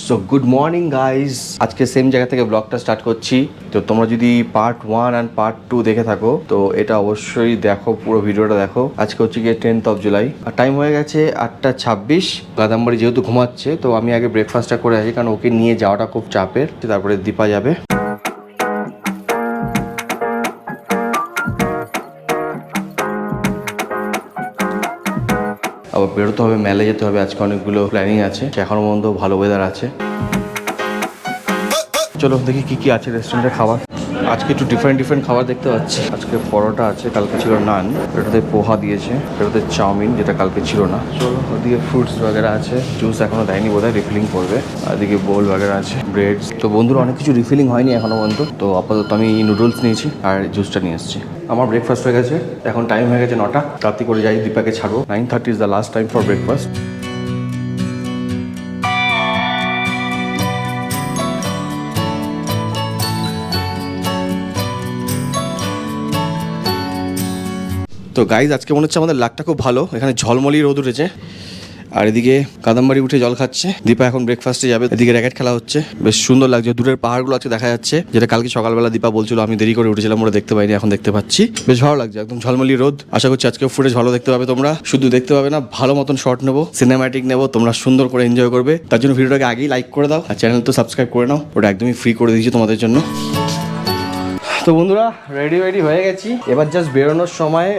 So good morning guys, আজকে same জায়গা থেকে ব্লগটা স্টার্ট করছি। তো তোমরা যদি পার্ট 1 অ্যান্ড পার্ট 2 দেখে থাকো তো এটা অবশ্যই দেখো, পুরো ভিডিওটা দেখো। আজকে হচ্ছে গিয়ে 10th of July R time হয়ে গেছে 8:26। কাদাম্বাড়ি যেহেতু ঘুমাচ্ছে তো আমি আগে ব্রেকফাস্টটা করে আসি, কারণ ওকে নিয়ে যাওয়াটা খুব চাপের। তারপরে দীপা যাবে। আবার বেরোতে হবে, মেলে যেতে হবে, আজকে অনেকগুলো প্ল্যানিং আছে। এখনো পর্যন্ত ভালো ওয়েদার আছে। চলো দেখি কি কি আছে রেস্টুরেন্টে খাবার। আজকে একটু ডিফারেন্ট খাবার দেখতে পাচ্ছি। আজকে পরোটা আছে, কালকে ছিল নান, এটাতে পোহা দিয়েছে, এটাতে চাউমিন যেটা কালকে ছিল না। চলো ওদিকে ফ্রুটস বাগেরা আছে, জুস এখনো দেয়নি বোধহয়, রিফিলিং করবে। আর এদিকে বোল বাগেরা আছে, ব্রেড। তো বন্ধুরা অনেক কিছু রিফিলিং হয়নি এখনো পর্যন্ত। তো আপাতত আমি নুডলস নিয়েছি আর জুসটা নিয়ে এসেছি। আমার ব্রেকফাস্ট হয়ে গেছে, এখন টাইম হয়ে গেছে 9টা। রাত্রি করে যাই, দীপাকে ছাড়বো। 9:30 is the last time for breakfast. তো গাইজ আজকে মনে হচ্ছে আমাদের লাকটা খুব ভালো, এখানে ঝলমলি রোদ উঠেছে। আর এদিকে কাদম্বাড়ি উঠে জল খাচ্ছে, দীপা এখন ব্রেকফাস্টে যাবে। এদিকে র্যাকেট খেলা হচ্ছে, বেশ সুন্দর লাগছে। দূরের পাহাড়গুলো আজকে দেখা যাচ্ছে, যেটা কালকে সকালবেলা দীপা বলছিল আমি দেরি করে উঠেছিলাম, ওরা দেখতে পাইনি, এখন দেখতে পাচ্ছি। বেশ ভালো লাগছে, একদম ঝলমলি রোদ। আশা করছি আজকে ফুটেজ ভালো দেখতে পাবে তোমরা। শুধু দেখতে পাবে না, ভালো মতন শর্ট নেবো, সিনেম্যাটিক নেবো, তোমরা সুন্দর করে এনজয় করবে। তার জন্য ভিডিওটাকে আগেই লাইক করে দাও আর চ্যানেল তো সাবস্ক্রাইব করে নাও, ওটা একদমই ফ্রি করে দিয়েছি তোমাদের জন্য। তো বন্ধুরা রেডি হয়ে গেছি, এবার জাস্ট বেরোনোর সময়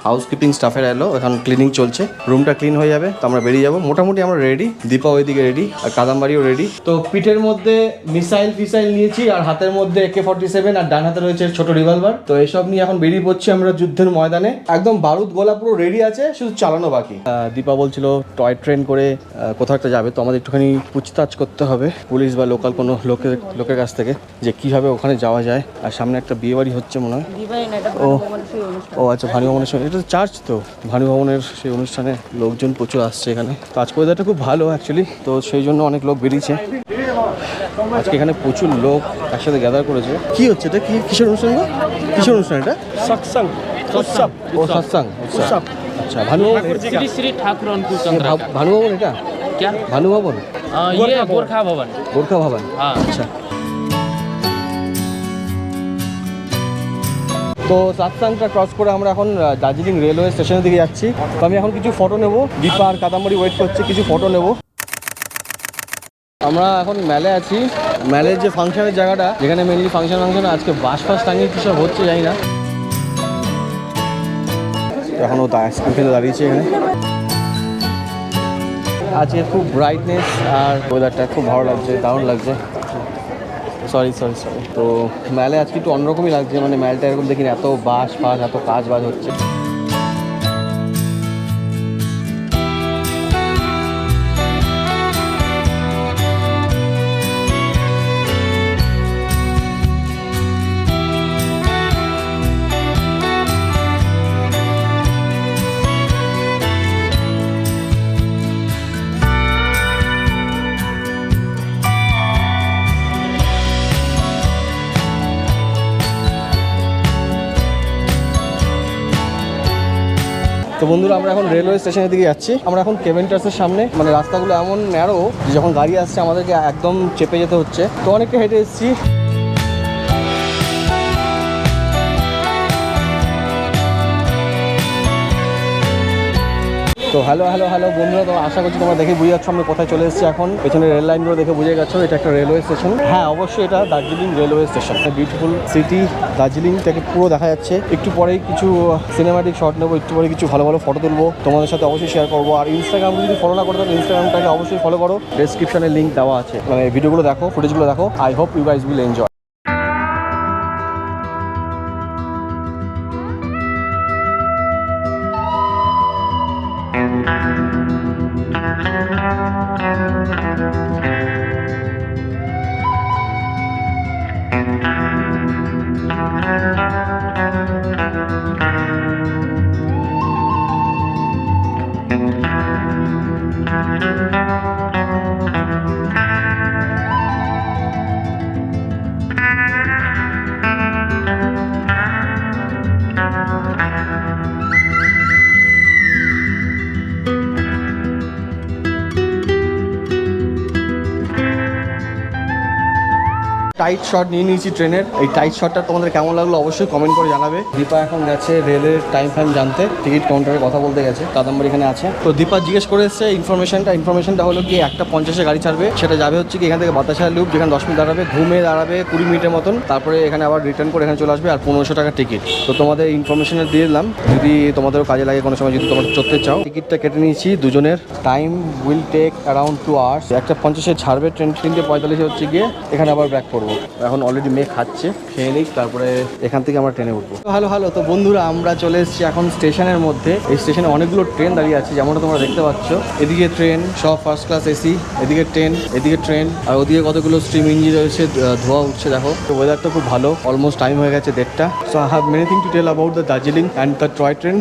হাউসকিপিং স্টাফের এলো, এখন ক্লিনিং চলছে, রুমটা ক্লিন হয়ে যাবে, তো আমরা বেরিয়ে যাবো। মোটামুটি আমরা রেডি, দীপা ওইদিকে রেডি আর কাদাম্বাড়িও রেডি। তো পিঠের মধ্যে মিসাইল নিয়েছি আর হাতের মধ্যে AK-47 আর ডান হাতে রয়েছে ছোট রিভলভার। তো এইসব নিয়ে এখন বেরিয়ে পড়ছি আমরা যুদ্ধের ময়দানে। একদম বারুদ গোলা পুরো রেডি আছে, শুধু চালানো বাকি। দীপা বলছিল টয় ট্রেন করে কোথাও একটা যাবে, তো আমাদের একটুখানি পুছতাছ করতে হবে পুলিশ বা লোকাল কোনো লোকের কাছ থেকে, যে কিভাবে ওখানে যাওয়া যায়। আর সামনে একটা বিয়ে বাড়ি হচ্ছে মনে হয়। ও আচ্ছা, ভানু ভবনের সঙ্গে, এটা তো চার্চ। তো ভানু ভবনের সেই অনুষ্ঠানে লোকজন প্রচুর আসছে এখানে। তো আজকে ওয়েদারটা খুব ভালো অ্যাকচুয়ালি, তো সেই জন্য অনেক লোক বেরিয়েছে আজকে। এখানে প্রচুর লোক একসাথে গ্যাদার করেছে। কি হচ্ছে এটা? কিসের অনুষ্ঠান? কিসের অনুষ্ঠান এটা? সৎসঙ্গ। ও সৎসঙ্গ, আচ্ছা। ভানু ভবন, ভানু ভবন এটা? ভানু ভবন, গোর্খা ভবন। আচ্ছা। তো সাতসাংটা ক্রস করে আমরা এখন দার্জিলিং রেলওয়ে স্টেশনের দিকে যাচ্ছি। তো আমি এখন কিছু ফটো নেব, দীপা আর কাদাম্বাড়ি ওয়েট করছে, কিছু ফটো নেব। আমরা এখন মেলে আছি, মেলের যে ফাংশনের জায়গাটা, যেখানে মেনলি ফাংশন আজকে বাস টাঙিয়ে কী সব হচ্ছে জানি না। এখন ও আইসক্রিম খেতে দাঁড়িয়েছে এখানে। আজকে খুব ব্রাইটনেস আর ওয়েদারটা খুব ভালো লাগছে, দারুণ লাগছে। সরি। তো মেলে আজকে একটু অন্যরকমই লাগছে, মানে মেলটা এরকম দেখিনি, এত বাস এত কাজ হচ্ছে। তো বন্ধুরা আমরা এখন রেলওয়ে স্টেশনের দিকে যাচ্ছি। আমরা এখন কেভেন্টার্সের সামনে, মানে রাস্তাগুলো এমন ন্যারো যে যখন গাড়ি আসছে আমাদেরকে একদম চেপে যেতে হচ্ছে। তো অনেকটা হেঁটে এসেছি। তো হ্যালো বন্ধুরা, তো আশা করছি তোমরা দেখে বুঝে যাচ্ছ আমরা কোথায় চলে এসেছি এখন। পেছনে রেল লাইনগুলো দেখে বুঝে গেছো এটা একটা রেলওয়ে স্টেশন। হ্যাঁ অবশ্যই এটা Darjeeling railway station. Beautiful city Darjeeling থেকে পুরো দেখা যাচ্ছে। একটু পরেই কিছু সিনেমাটিক শট নেবো, একটু পরে কিছু ভালো ফটো তুলবো, তোমাদের সাথে অবশ্যই শেয়ার করবো। আর ইনস্টাগ্রাম যদি ফলো না করো তাহলে ইনস্টাগ্রামটাকে অবশ্যই ফলো করো, ডেসক্রিপশনে লিঙ্ক দেওয়া আছে। মানে ভিডিওগুলো দেখো, ফুটেজগুলো দেখো। I hope you guys will enjoy. Tight shot নিয়ে নিয়েছি ট্রেনের। এই টাইট শটটা তোমাদের কেমন লাগলো অবশ্যই কমেন্ট করে জানাবে। দীপা এখন গেছে রেলের টাইম জানতে, টিকিট কাউন্টারে কথা বলতে গেছে। কাদম্বরী এখানে আছে। তো দীপা জিজ্ঞেস করে এসছে ইনফরমেশনটা হলো কি 1:50 গাড়ি ছাড়বে, সেটা যাবে হচ্ছে কি এখান থেকে বাতাসা লুপ, যেখানে 10 মিনিট দাঁড়াবে, ঘুমে দাঁড়াবে 20 মিনিটের মতন, তারপরে এখানে আবার রিটার্ন করে এখানে চলে আসবে, আর 1500 টাকা টিকিট। তো তোমাদের ইনফরমেশনটা দিয়ে দিলাম, যদি তোমাদেরও কাজে লাগে কোনো সময়, যদি তোমরা চড়তে চাও। টিকিটটা কেটে নিয়েছি দুজনের। Time will take around 2 hours. 1:50 ছাড়বে ট্রেন, 3:45 হচ্ছে গিয়ে এখানে আবার ব্যাক করবো। এখন অলরেডি মেয়ে খাচ্ছে, খেয়ে নিক, তারপরে এখান থেকে আমরা ট্রেনে উঠবো। হ্যালো তো বন্ধুরা, আমরা চলে এসেছি এখন স্টেশনের মধ্যে। এই স্টেশনে অনেকগুলো ট্রেন দাঁড়িয়ে আছে, যেমনটা তোমরা দেখতে পাচ্ছ। এদিকে ট্রেন সব ফার্স্ট ক্লাস এসি, এদিকে ট্রেন, আর ওদিকে কতগুলো স্টিম ইঞ্জিন রয়েছে, ধোয়া উঠছে দেখো। তো ওয়েদারটা খুব ভালো, অলমোস্ট টাইম হয়ে গেছে 1:30। So I have many thing to tell about the Darjeeling and the toy train.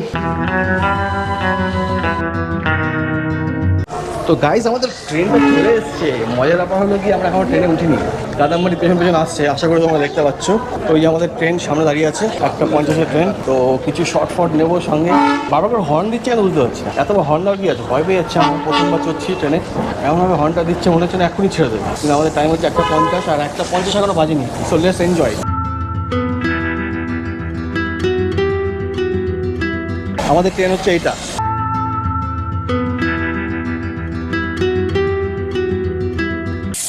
তো গাইজ আমাদের ট্রেনটা চলে এসছে। মজার ব্যাপার হলো কি আমরা এখন ট্রেনে উঠিনি, কাদম্বরী পেছন আসছে, আশা করি তোমরা দেখতে পাচ্ছ। তো এই আমাদের ট্রেন সামনে দাঁড়িয়ে আছে, 1:50 ট্রেন। তো কিছু শর্ট নেবো সঙ্গে। বারবার করে হর্ন দিচ্ছে কেন বুঝতে পারছি না, এতবার হর্ন দেওয়ার কি আছে, ভয় পেয়ে যাচ্ছে। আমরা প্রথমবার চড়ছি ট্রেনে, এমনভাবে হর্নটা দিচ্ছে মনে হচ্ছে না এক্ষুনি ছেড়ে দেবে। কিন্তু আমাদের টাইম হচ্ছে 1:50, আর 1:50 এখনো বাজেনি। So let's enjoy. আমাদের ট্রেন হচ্ছে এইটা।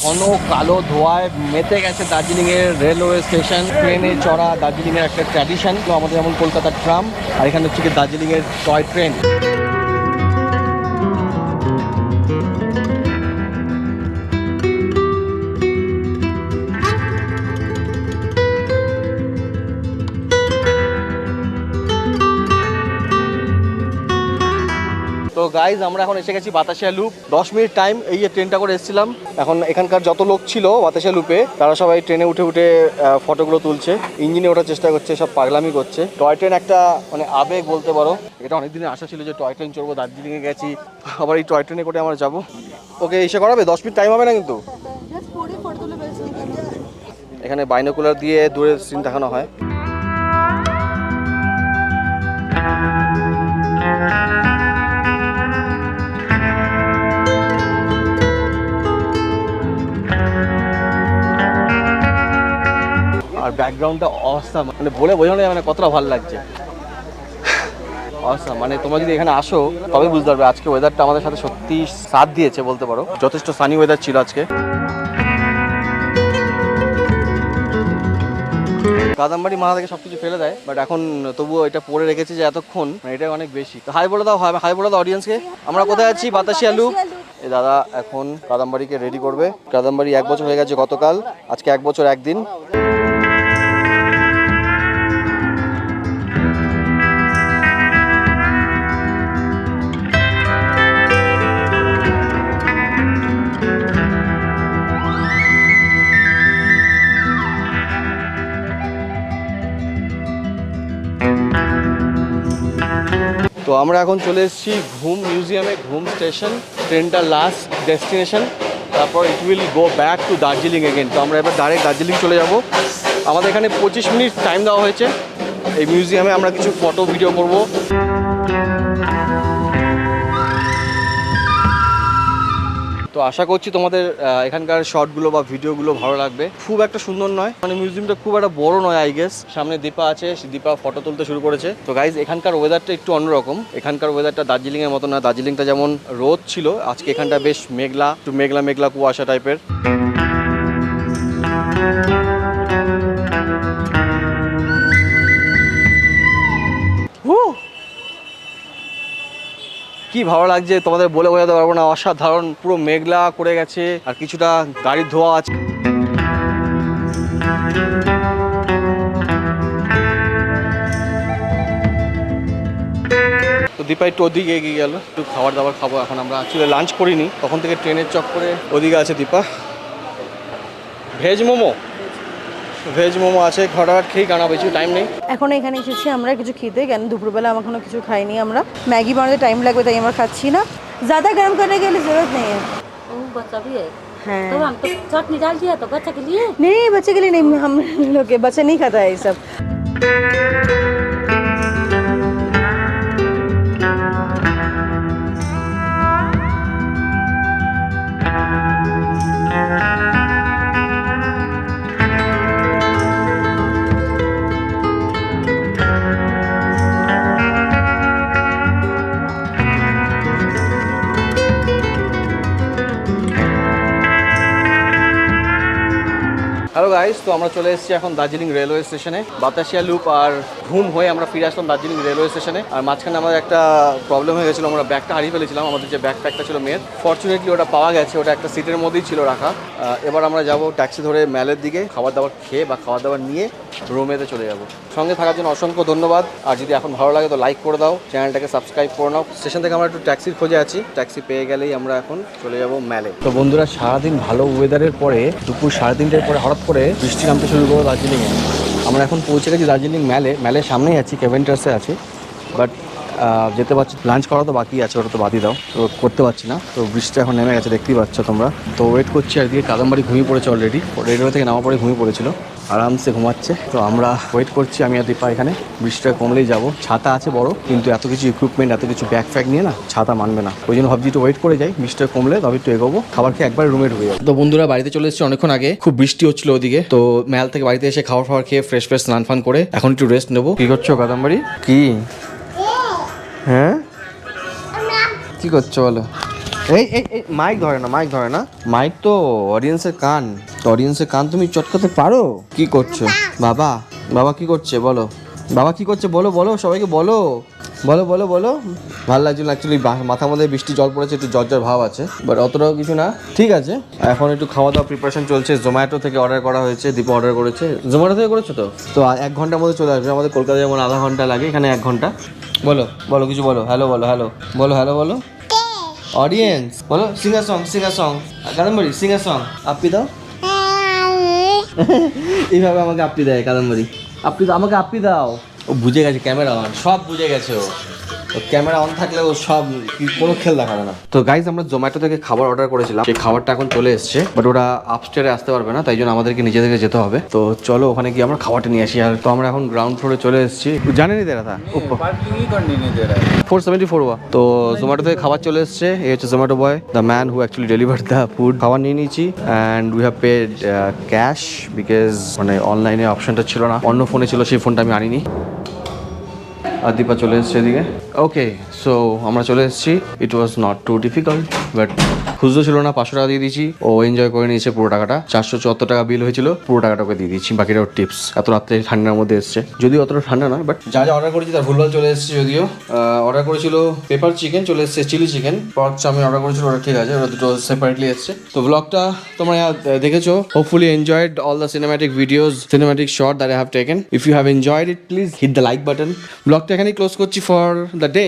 ঘন কালো ধোঁয়ায় মেতে গেছে দার্জিলিংয়ের রেলওয়ে স্টেশন। ট্রেনে চড়া দার্জিলিংয়ের একটা ট্র্যাডিশন। তো আমাদের যেমন কলকাতার ট্রাম, আর এখানে হচ্ছে কি দার্জিলিংয়ের টয় ট্রেন। তো গাইজ আমরা এখন এসে গেছি বাতাসিয়া লুপ। 10 মিনিট টাইম, এই যে ট্রেনটা করে এসেছিলাম। এখন এখানকার যত লোক ছিল বাতাসিয়া লুপে, তারা সবাই ট্রেনে উঠে ফটোগুলো তুলছে, ইঞ্জিনে ওঠার চেষ্টা করছে, সব পাগলামি করছে। টয় ট্রেন একটা মানে আবেগ বলতে পারো। এটা অনেক দিনের আশা ছিল যে টয় ট্রেন চড়বো, দার্জিলিংয়ে গেছি, আবার এই টয় ট্রেনে করে আমরা যাবো। ওকে এসে করাবে, 10 মিনিট টাইম হবে না কিন্তু। এখানে বাইনোকুলার দিয়ে দূরের সিন দেখানো হয়। আর ব্যাকগ্রাউন্ডটা অসাম, মানে বলে বোঝানো যায় মানে কতটা ভালো লাগছে। অসাম, মানে তোমরা যদি এখানে আসো তবে বুঝতে পারবে। আজকে ওয়েদারটা আমাদের সাথে সত্যি সাথ দিয়েছে বলতে পারো, যথেষ্ট সানি ওয়েদার ছিল আজকে। কাদম্বরী মাথা থেকে সবকিছু ফেলে দেয়, বাট এখন তবুও এটা পরে রেখেছে যে এতক্ষণ, মানে এটা অনেক বেশি। তো হাই বলে দাও, হাই বলে দাও অডিয়েন্সকে। আমরা কোথায় আছি? বাতাসিয়া লুপ। এই দাদা এখন কাদম্বরীকে রেডি করবে। কাদম্বরী 1 বছর হয়ে গেছে গতকাল, আজকে 1 বছর 1 দিন। তো আমরা এখন চলে এসেছি ঘুম মিউজিয়ামে, ঘুম স্টেশন। ট্রেনটা লাস্ট ডেস্টিনেশন, তারপর it will go back to Darjeeling again. তো আমরা এবার ডাইরেক্ট দার্জিলিং চলে যাব। আমাদের এখানে 25 মিনিট টাইম দেওয়া হয়েছে। এই মিউজিয়ামে আমরা কিছু ফটো ভিডিও করব। তো আশা করছি তোমাদের এখানকার শর্টগুলো বা ভিডিওগুলো ভালো লাগবে। খুব একটা সুন্দর নয়, মানে মিউজিয়ামটা খুব একটা বড় নয় আই গেস। সামনে দীপা আছে, দীপা ফটো তুলতে শুরু করেছে। তো গাইজ এখানকার ওয়েদারটা একটু অন্যরকম। এখানকার ওয়েদারটা দার্জিলিংয়ের মতো না। দার্জিলিংটা যেমন রোদ ছিল, আজকে এখানটা বেশ মেঘলা, একটু মেঘলা কুয়াশা টাইপের। কি ভালো লাগছে তোমাদের বলে বোঝাতে পারবো না, অসাধারণ। পুরো মেঘলা করে গেছে, আর কিছুটা গাড়ির ধোয়া আছে। তো দীপা একটু ওদিকে এগিয়ে গেল, একটু খাবার দাবার খাবো। এখন আমরা অ্যাকচুয়ালি লাঞ্চ করিনি, তখন থেকে ট্রেনের চক্করে ওদিকে আছে দীপা। ভেজ মোমো আছে, ঘটাঘাট খেয়ে কানা বেশি টাইম নেই। এখন এখানে এসেছি আমরা কিছু খেতে, কেন দুপুরবেলা আমার কোনো কিছু খাইনি। আমরা ম্যাগি বানাতে টাইম লাগবে, তাই আমরা খাচ্ছি না। ज़्यादा गर्म करने की जरूरत नहीं है। बच्चा भी है। हाँ। तो हम तो चटनी डाल दिया तो बच्चे के लिए। नहीं बच्चे के लिए नहीं, हम लोग के बच्चे नहीं खाता है ये सब। হ্যালো গাইস, তো আমরা চলে এসেছি এখন দার্জিলিং রেলওয়ে স্টেশনে। বাতাসিয়া লুপ আর ঘুম হয়ে আমরা ফিরে আসলাম দার্জিলিং রেলওয়ে স্টেশনে। আর মাঝখানে আমাদের একটা প্রবলেম হয়ে গেছিলো, আমরা ব্যাগটা হারিয়ে ফেলেছিলাম। আমাদের যে ব্যাগপ্যাকটা ছিল মেয়ের, ফর্চুনেটলি ওটা পাওয়া গেছে, ওটা একটা সিটের মধ্যেই ছিল রাখা। এবার আমরা যাব ট্যাক্সি ধরে ম্যালের দিকে, খাবার দাবার খেয়ে বা খাবার দাবার নিয়ে রুমেতে চলে যাব। সঙ্গে থাকার জন্য অসংখ্য ধন্যবাদ। আর যদি এখন ভালো লাগে তো লাইক করে দাও, চ্যানেলটাকে সাবস্ক্রাইব করে নাও। স্টেশন থেকে আমরা একটু ট্যাক্সির খোঁজে আছি, ট্যাক্সি পেয়ে গেলেই আমরা এখন চলে যাব ম্যালে। তো বন্ধুরা, সারাদিন ভালো ওয়েদারের পরে দুপুর 3:30টার পরে হঠাৎ করে বৃষ্টি নামতে শুরু করবো দার্জিলিংয়ে। আমরা এখন পৌঁছে গেছি দার্জিলিং ম্যালের সামনেই আছি, ক্যাভেন্টার্সে আছি। বাট যেতে পারছি, লাঞ্চ করা তো বাকি আছে, ওটা তো বাদই দাও, তো করতে পারছি না। তো বৃষ্টি এখন নেমে গেছে, দেখতেই পাচ্ছ তোমরা। তো ওয়েট করছি। আর দিকে কাদম্বাড়ি ঘুমিয়ে পড়েছে অলরেডি, রেলওয়ে থেকে নামা পরে ঘুমিয়ে পড়েছিল, আরামসে ঘুমাচ্ছে। তো আমরা ওয়েট করছি, আমি আর দীপা এখানে। বৃষ্টিটা কমলেই যাব। ছাতা আছে বড়, কিন্তু এত কিছু ইকুইপমেন্ট, এত কিছু ব্যাগ ফ্যাগ নিয়ে না ছাতা মানবে না। ওই জন্য ভাবছি একটু ওয়েট করে যাই, বৃষ্টিটা কমলে তবে একটু এগোবো। খাবার খেয়ে একবার রুমে ঢুকে যাবো। তো বন্ধুরা, বাড়িতে চলে এসেছি অনেকক্ষণ আগে, খুব বৃষ্টি হচ্ছিল ওদিকে। তো ম্যাল থেকে বাড়িতে এসে খাবার খেয়ে ফ্রেশ স্নান ফান করে এখন একটু রেস্ট নেবো। কি করছো কাদম্বাড়ি? কি হ্যাঁ কি করছো বলো? এই মাইক ধরে না, মাইক তো অডিয়েন্সের কান। তো অডিয়েন্সের কান তুমি চটকাতে পারো? কি করছো? বাবা কি করছে বলো? বাবা কি করছে বলো, সবাইকে বলো। ভালো লাগছে না অ্যাকচুয়ালি, মাথার মধ্যে বৃষ্টি জল পড়েছে, একটু জ্বর ভাব আছে, বাট অতটাও কিছু না, ঠিক আছে। এখন একটু খাওয়া দাওয়া প্রিপারেশন চলছে। জোম্যাটো থেকে অর্ডার করা হয়েছে, দীপা অর্ডার করেছে। জোম্যাটো থেকে করেছো তো 1 ঘন্টার মধ্যে চলে আসবে। আমাদের কলকাতায় যেমন আধা ঘন্টা লাগে, এখানে 1 ঘন্টা। বলো কিছু বলো। হ্যালো বলো অডিয়েন্স বলো। Singer song Kadambari, singer song আপনি দাও। এইভাবে আমাকে আপনি দেয় কাদম্বরী, আমাকে আপনি দাও। ও বুঝে গেছে, ক্যামেরা অন, সব বুঝে গেছে ও। ক্যামেরা অন থাকলে ও সব কোনো খেল দেখাবে না। তো গাইজ, আমরা জোম্যাটো থেকে খাবার অর্ডার করেছিলাম, সেই খাবারটা এখন চলে এসছে, বাট ওরা আপস্টেয়ারে আসতে পারবে না, তাই জন্য আমাদেরকে নিচে থেকে যেতে হবে। তো চলো ওখানে গিয়ে আমরা খাবারটা নিয়ে আসি। আর তো আমরা এখন গ্রাউন্ড ফ্লোরে চলে এসেছি। জানেনি দে রাথা 474 हुआ। তো জোম্যাটো থেকে খাবার চলে এসছে। এই হচ্ছে Zomato boy, the man who actually deliver the food. খাবার নিয়ে নিয়েছি and we have paid cash, because মানে অনলাইনে অপশনটা ছিল না, অন্য ফোনে ছিল, সেই ফোনটা আমি আনিনি। আর দীপা চলে এসছে এদিকে। ওকে, সো আমরা চলে এসেছি। It was not too difficult, but খুচরো ছিল না, 500 টাকা দিয়ে দিয়েছি। ও এনজয় করে নিয়েছে পুরো টাকাটা। 474 টাকা বিল হয়েছিল, পুরো টাকাটা ওকে দিয়ে দিয়েছি, বাকিটা ওর টিপস। এত রাত্রে ঠান্ডার মধ্যে এসছে, যদিও অতটা ঠান্ডা নয়, বাট যা অর্ডার করেছি তার ভুলভাল চলে এসেছে। যদিও অর্ডার করেছিল পেপার চিকেন, চলে এসেছে chilli chicken. Pork chowmein order করেছিল, ওটা ঠিক আছে, ওটা দুটো সেপারেটলি এসছে। তো ব্লগটা তোমরা দেখেছো, hopefully enjoyed all the cinematic videos, cinematic shot that I have taken. If you have enjoyed it, please hit the like button. ব্লগটা এখানেই ক্লোজ করছি for the day,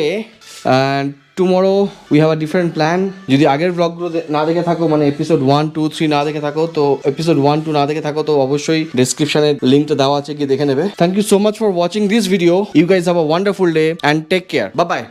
and tomorrow we have a different plan. যদি আগের ব্লগগুলো না দেখে থাকো, মানে এপিসোড 1, 2, 3 না দেখে থাকো, তো এপিসোড 1, 2 না দেখে থাকো, তো অবশ্যই ডেসক্রিপশনে লিঙ্কটা দেওয়া আছে, গিয়ে দেখে নেবে। Thank you so much for watching this video. You guys have a wonderful day and take care. Bye by.